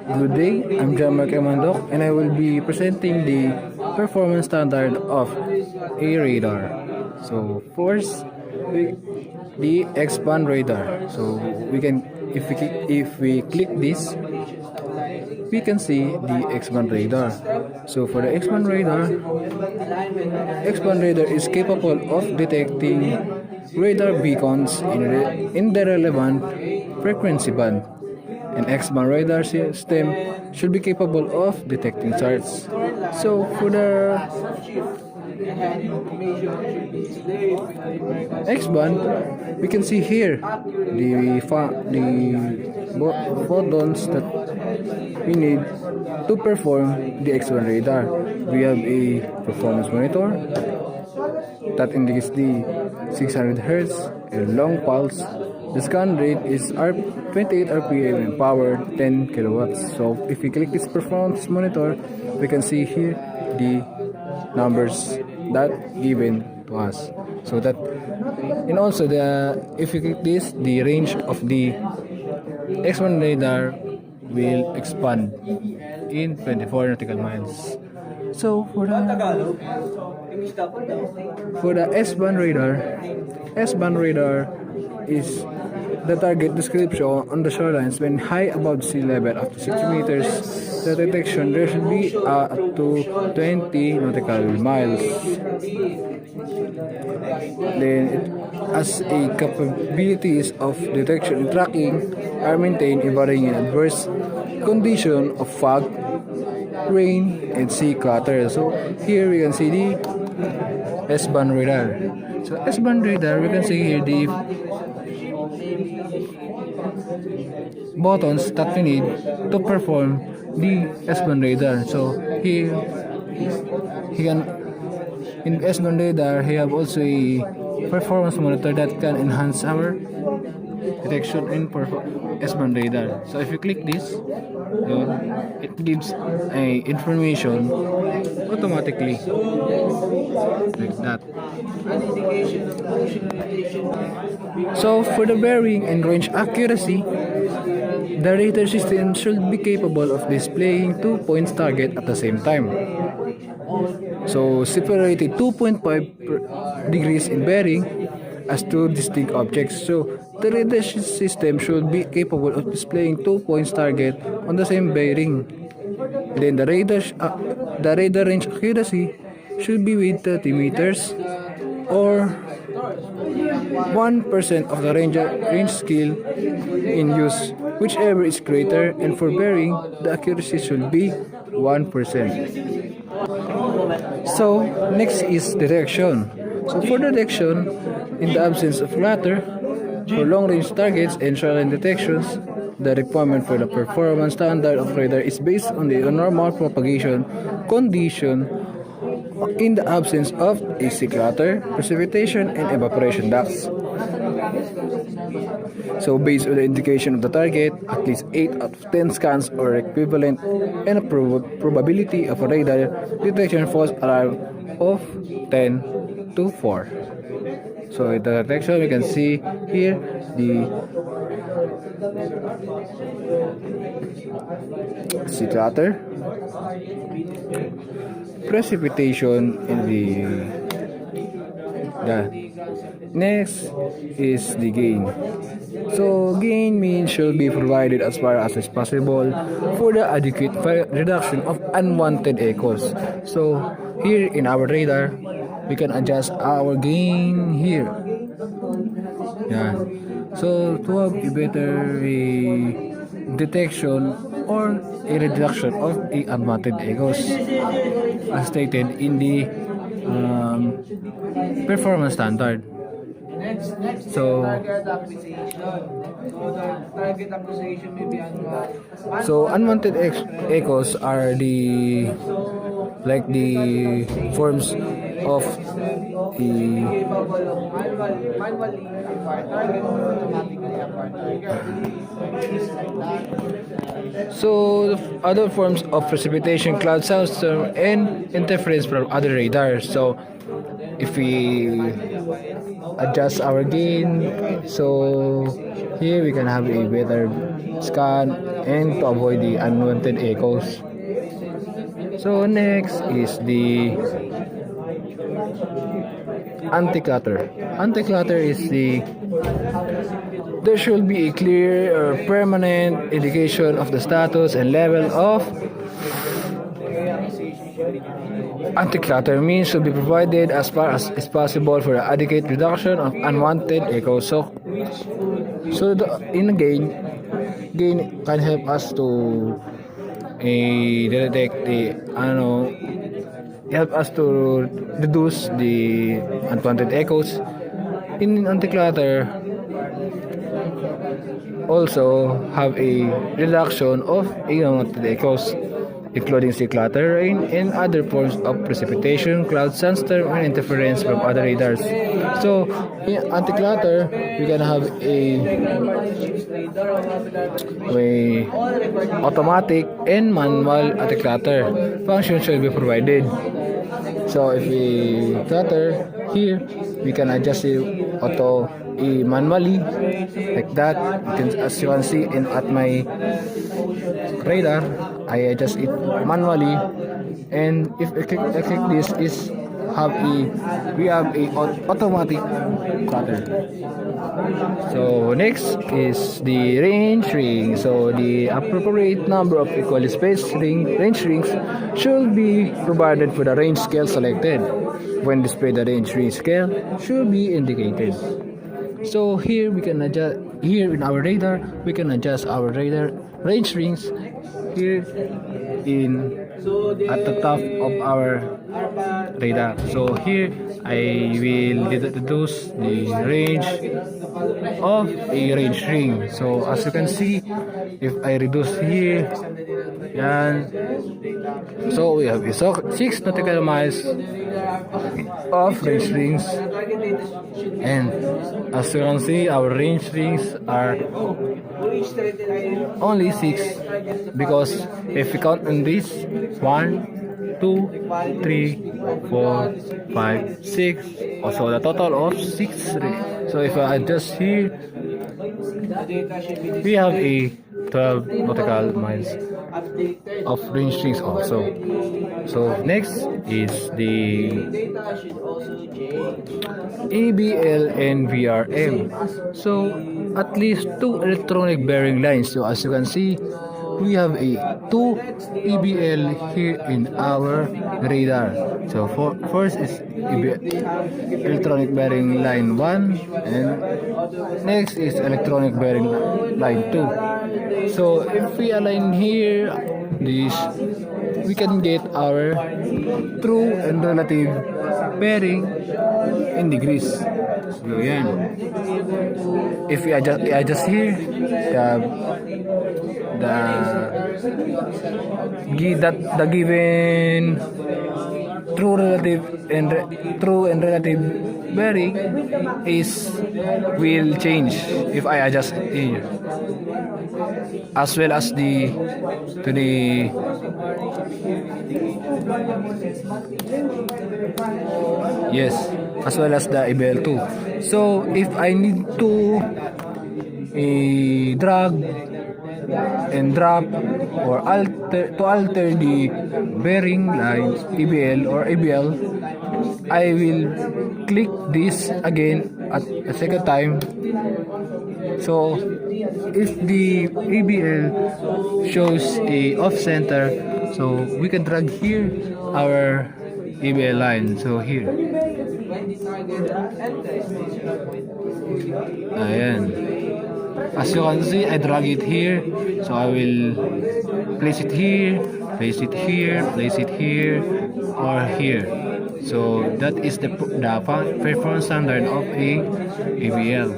Good day, I'm John Mark Emandok and I will be presenting the performance standard of a radar. So first, the X-band radar. So we can, if we click this, we can see the X-band radar. So for the X-band radar is capable of detecting radar beacons in the relevant frequency band. An X-band radar system should be capable of detecting charts. So for the X-band, we can see here the photons that we need to perform the X-band radar. We have a performance monitor that indicates the 600 Hz, a long pulse. The scan rate is 28 RPM and power 10 kilowatts. So if we click this performance monitor, we can see here the numbers that given to us. So that, and also if you click this, the range of the X1 radar will expand in 24 nautical miles. So for the S-band radar is the target description on the shorelines when high above sea level up to 60 meters. The detection there should be up to 20 nautical miles. Then as a capabilities of detection and tracking are maintained in varying adverse condition of fog, rain, and sea clutter. So here we can see the S-band radar. So S-band radar, we can see here the buttons that we need to perform the S-band radar. So here he can, in S-band radar, he have also a performance monitor that can enhance our detection in S-band radar. So if you click this, it gives a information automatically like that. So for the bearing and range accuracy, the radar system should be capable of displaying 2 points target at the same time. So separated 2.5 degrees in bearing as two distinct objects. So the radar system should be capable of displaying 2 points target on the same bearing. Then the radar range accuracy should be with 30 meters or 1% of the range scale in use, whichever is greater, and for bearing, the accuracy should be 1%. So next is detection. So for detection, in the absence of latter, for long-range targets and shoreline detections, the requirement for the performance standard of radar is based on the normal propagation condition in the absence of AC clutter, precipitation, and evaporation ducts. So based on the indication of the target, at least 8 out of 10 scans are equivalent, and a probability of a radar detection false alarm of 10 to 4. So in the detection, we can see here the sea clutter, precipitation in the next is the gain. So gain means should be provided as far as is possible for the adequate reduction of unwanted echoes. So here in our radar, we can adjust our gain here. Yeah. So to have a better detection or a reduction of the unwanted echoes as stated in the performance standard. So unwanted echoes are the forms of the other forms of precipitation, cloud sandstorm, and interference from other radars. So if we adjust our gain, so here we can have a better scan and to avoid the unwanted echoes. So next is the anti-clutter. Anti-clutter is there should be a clear or permanent indication of the status and level of anti-clutter means should be provided as far as is possible for the adequate reduction of unwanted echoes. In gain can help us to detect the help us to reduce the unwanted echoes. In anti-clutter also have a reduction of unwanted echoes, including sea clutter, rain, and other forms of precipitation, cloud, sandstorm, and interference from other radars. So, in anti-clutter, we can have a automatic and manual anti-clutter function should be provided. So, if we clutter here, we can adjust it manually like that. As you can see at my radar, I adjust it manually, and if I click this we have a automatic clutter. So next is the range ring. So the appropriate number of equally spaced range rings should be provided for the range scale selected. When displayed, the range ring scale should be indicated. So here we can adjust, here in our radar, we can adjust our radar range rings here at the top of our radar. So here I will reduce the range of a range ring. So as you can see, if I reduce here, yan, so we have 6 nautical miles of range rings, and as you can see, our range rings are only 6 because if we count on this 1, 2, 3, 4, 5, 6, so the total of 6. So if I adjust here, we have a 12 nautical miles of range rings also. So next is the ABL and VRM. So at least 2 electronic bearing lines. So as you can see, we have a 2 EBL here in our radar. So first is electronic bearing line 1, and next is electronic bearing line 2. So if we align here this, we can get our true and relative bearing in degrees. So yan. If we adjust here the given true and relative bearing will change if I adjust here, as well as as well as the ABL2. So if I need to drag and drop or alter the bearing line EBL or ABL, I will click this again at a second time. So if the ABL shows a off center, so we can drag here our ABL line. So here, ayan. As you can see, I drag it here, so I will place it here, place it here, place it here, or here. So that is the performance standard of a ABL.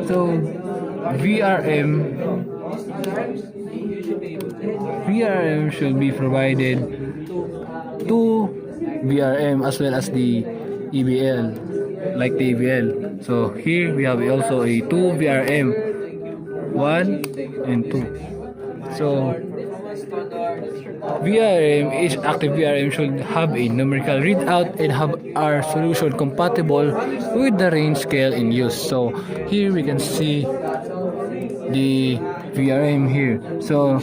So VRM should be provided to VRM as well as the EBL, like the EBL. So here we have also a 2 VRM, 1 and 2. So active VRM should have a numerical readout and have our solution compatible with the range scale in use. So here we can see the VRM here. So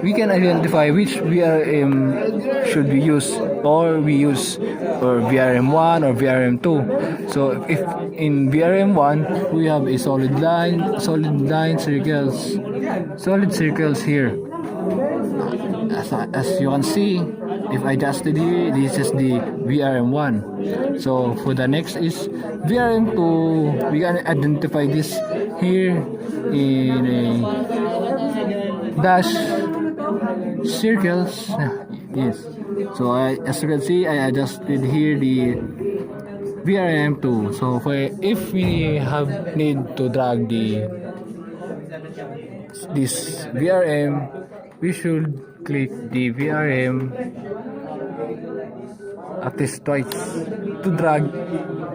we can identify which VRM should we use, or we use or VRM1 or VRM2. So if in VRM1 we have a solid line circles here. As you can see, if I adjusted here, this is the VRM1. So for the next is VRM2. We can identify this here in a dash circles. Yes. So as you can see, I adjusted here the VRM2. So for if we have need to drag this VRM, we should click the VRM at least twice to drag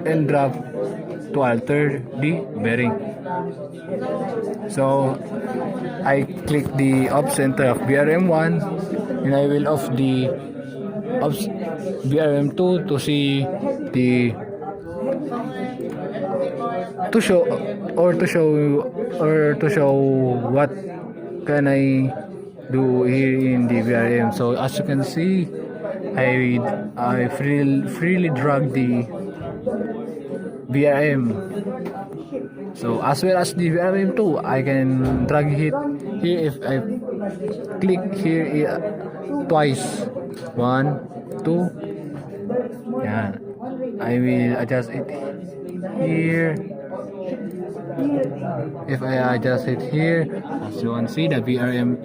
and drop to alter the bearing. So I click the off center of VRM1 and I will off the VRM2 to see the to show what can I do here in the VRM. So as you can see, I freely drag the VRM. So as well as the VRM2, I can drag it here if I click here twice. 1, 2. Yeah. I will adjust it here. If I adjust it here, as you can see, the VRM2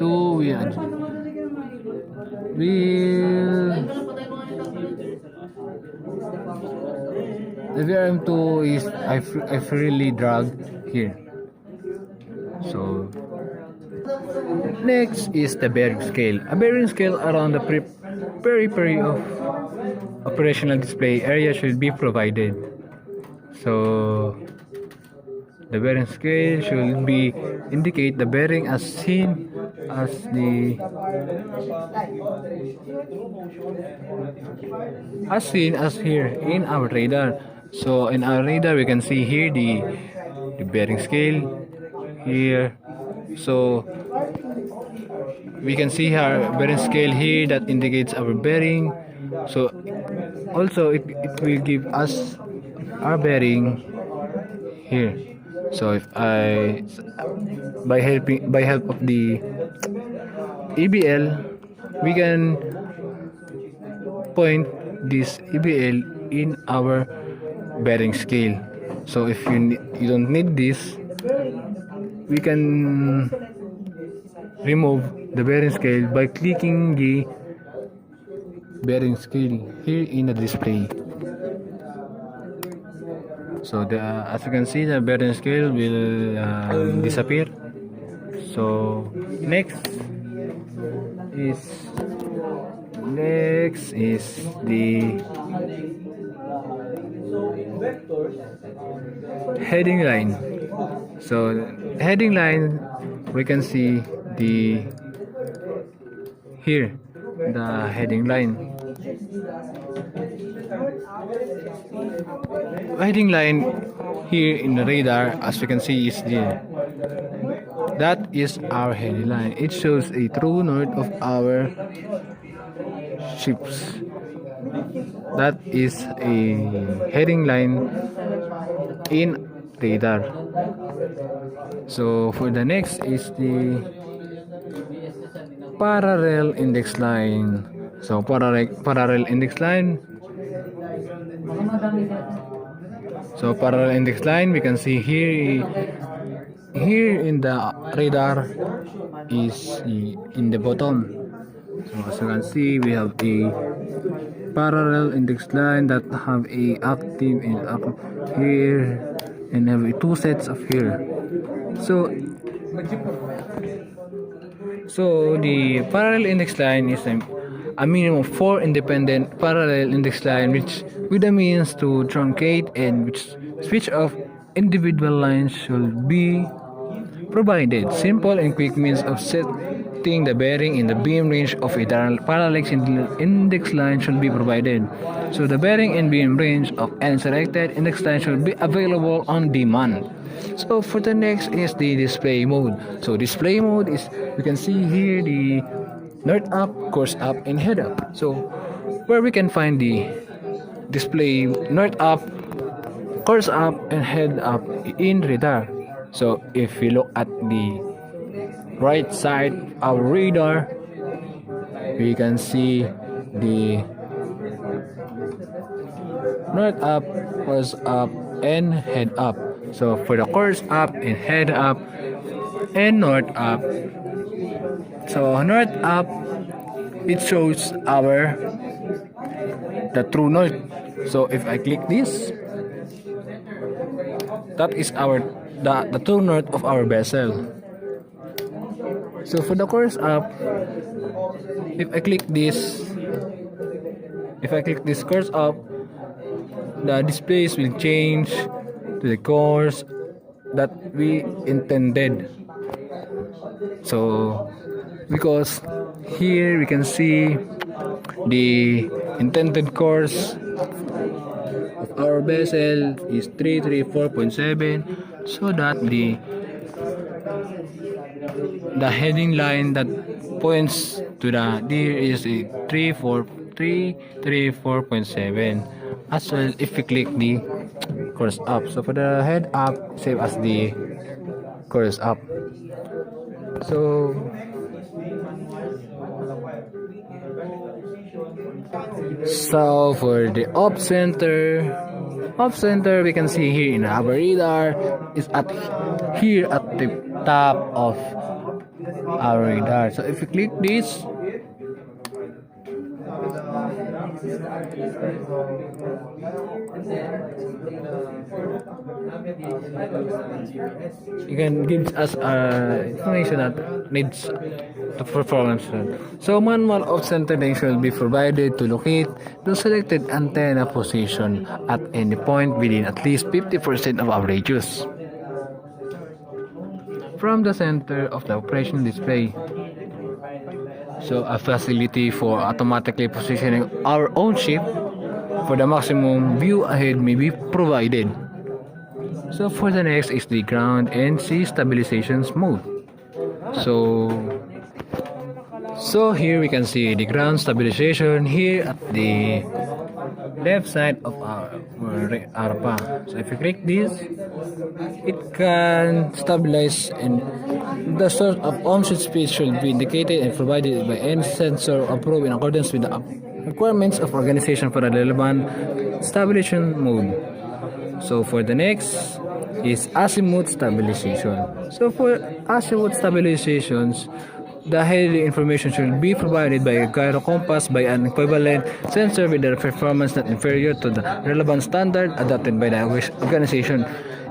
the VRM2 is I freely drag here. So next is the bearing scale. A bearing scale around the periphery of operational display area should be provided. So the bearing scale should be indicate the bearing as seen as here in our radar. So in our radar we can see here the bearing scale here. So we can see our bearing scale here that indicates our bearing. So also it will give us our bearing here. So if I by help of the EBL, we can point this EBL in our bearing scale. So if you don't need this, we can remove the bearing scale by clicking the bearing scale here in the display. So as you can see, the bearing scale will disappear. So next is the heading line. So heading line, we can see the heading line. Heading line here in the radar, as you can see, is that is our heading line. It shows a true north of our ships. That is a heading line in radar. So for the next is the parallel index line. So parallel index line. So parallel index line, we can see here in the radar is in the bottom. So as you can see, we have a parallel index line that have a active and here, and have two sets of here. So the parallel index line is a minimum of 4 independent parallel index line which with the means to truncate and which switch off individual lines should be provided. Simple and quick means of indicating the bearing in the beam range of a parallax index line should be provided. So the bearing and beam range of any selected index line should be available on demand. So for the next is the display mode. So display mode is, you can see here the north up, course up, and head up. So where we can find the display north up, course up, and head up in radar. So if we look at the right side of our radar, we can see the north up, course up, and head up. So for the course up and head up and north up, so north up, it shows the true north. So if I click this, that is the true north of our vessel. So for the course up, if I click this course up, the displays will change to the course that we intended. So because here we can see the intended course of our vessel is 334.7, so that the heading line that points to the there is a 334.7. As well, if we click the course up, so for the head up, same as the course up. So for the off center, we can see here in our radar is here at the top of our radar. So if we click this, you can give us information that needs the performance. So manual off center should be provided to locate the selected antenna position at any point within at least 50% of our radius from the center of the operational display. So a facility for automatically positioning our own ship for the maximum view ahead may be provided. So for the next is the ground and sea stabilizations mode. So here we can see the ground stabilization here at the left side of our ARPA. So if you click this, it can stabilize, and the source of onset speed should be indicated and provided by any sensor approved in accordance with the requirements of organization for the relevant stabilization mode. So for the next is azimuth stabilization. So for azimuth stabilizations, the heading information should be provided by a gyro compass by an equivalent sensor with a performance not inferior to the relevant standard adopted by the organization,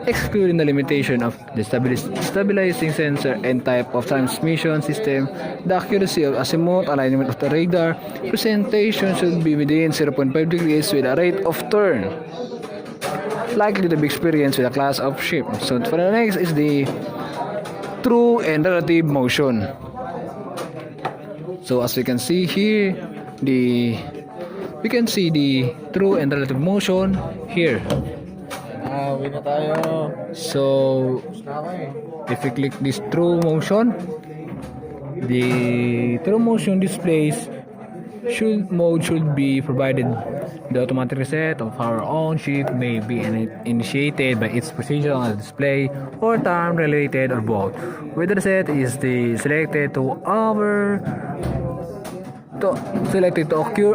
excluding the limitation of the stabilizing sensor and type of transmission system. The accuracy of azimuth alignment of the radar presentation should be within 0.5 degrees with a rate of turn likely to be experienced with a class of ship. So for the next is the true and relative motion. So as we can see here, we can see the true and relative motion here. So if we click this true motion, the true motion displays should be provided. The automatic reset of our own ship may be initiated by its position on the display or time related or both. Whether the reset is selected to occur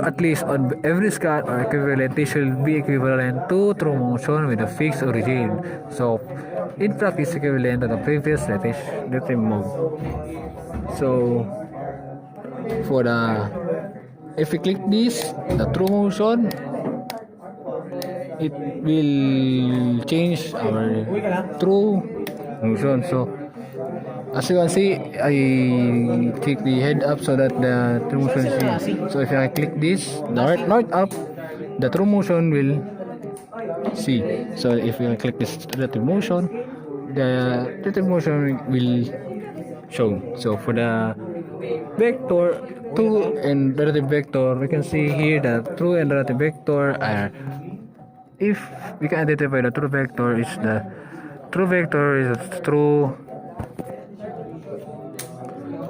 at least on every scan or equivalent, this should be equivalent to true motion with a fixed origin. So in practice, equivalent to the previous relative mode. So for if we click this, the true motion, it will change our true motion. So as you can see, I click the head up so that the true motion is here. So if I click this, the north up, the true motion will see. So if I click this relative motion, the relative motion will show. So for the vector, true and relative vector, we can see here that true and relative vector are, if we can identify the true vector is true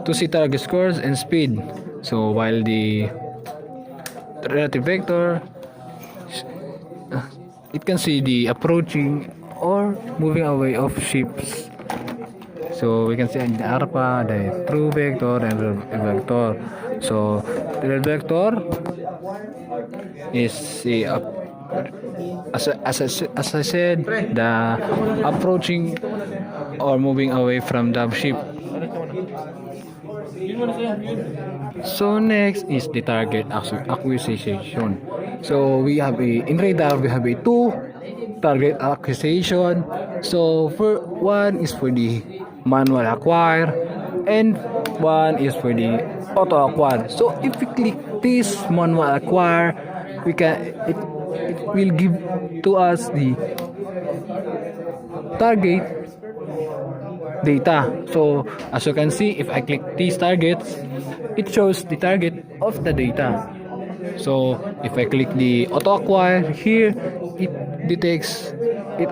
to see target scores and speed. So while the relative vector, it can see the approaching or moving away of ships. So we can see in the ARPA the true vector and relative vector. So the relative vector is the as I said, the approaching or moving away from the ship. So next is the target acquisition. So we have in radar we have a two target acquisition. So for one is for the manual acquire and one is for the auto acquire. So if we click this manual acquire, we can it will give to us the target data. So as you can see, if I click these targets, it shows the target of the data. So if I click the auto acquire here, it detects it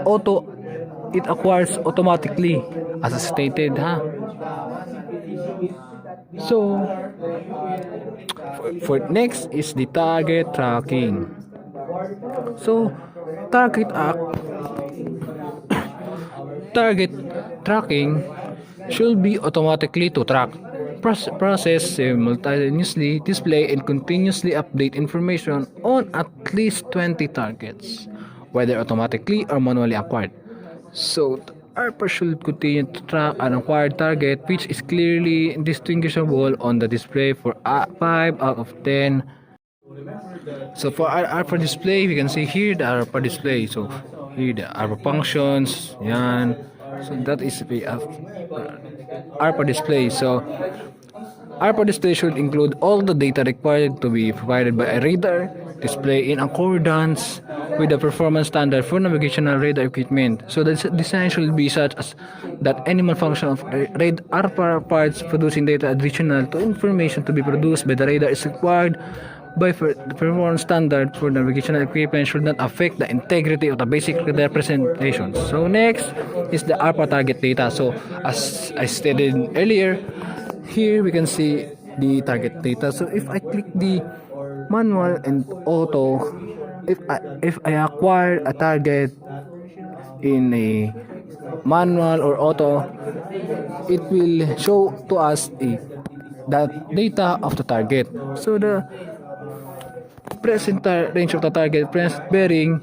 acquires automatically as stated, So for next is the target tracking. So target tracking should be automatically to track, process, simultaneously display and continuously update information on at least 20 targets, whether automatically or manually acquired. So ARPA should continue to track an acquired target which is clearly distinguishable on the display for 5 out of 10. So for our ARPA display, we can see here the ARPA display. So here the ARPA functions, yan. So that is the ARPA display. So ARPA display should include all the data required to be provided by a radar display in accordance with the performance standard for navigational radar equipment. So the design should be such as that any malfunction of radar ARPA parts producing data additional to information to be produced by the radar is required by the performance standard for navigational equipment should not affect the integrity of the basic representation. So next is the ARPA target data. So as I stated earlier, here we can see the target data. So if I click the manual and auto, if I acquire a target in a manual or auto, it will show to us the data of the target. So the present range of the target present bearing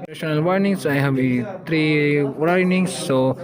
operational warnings. I have three warnings. So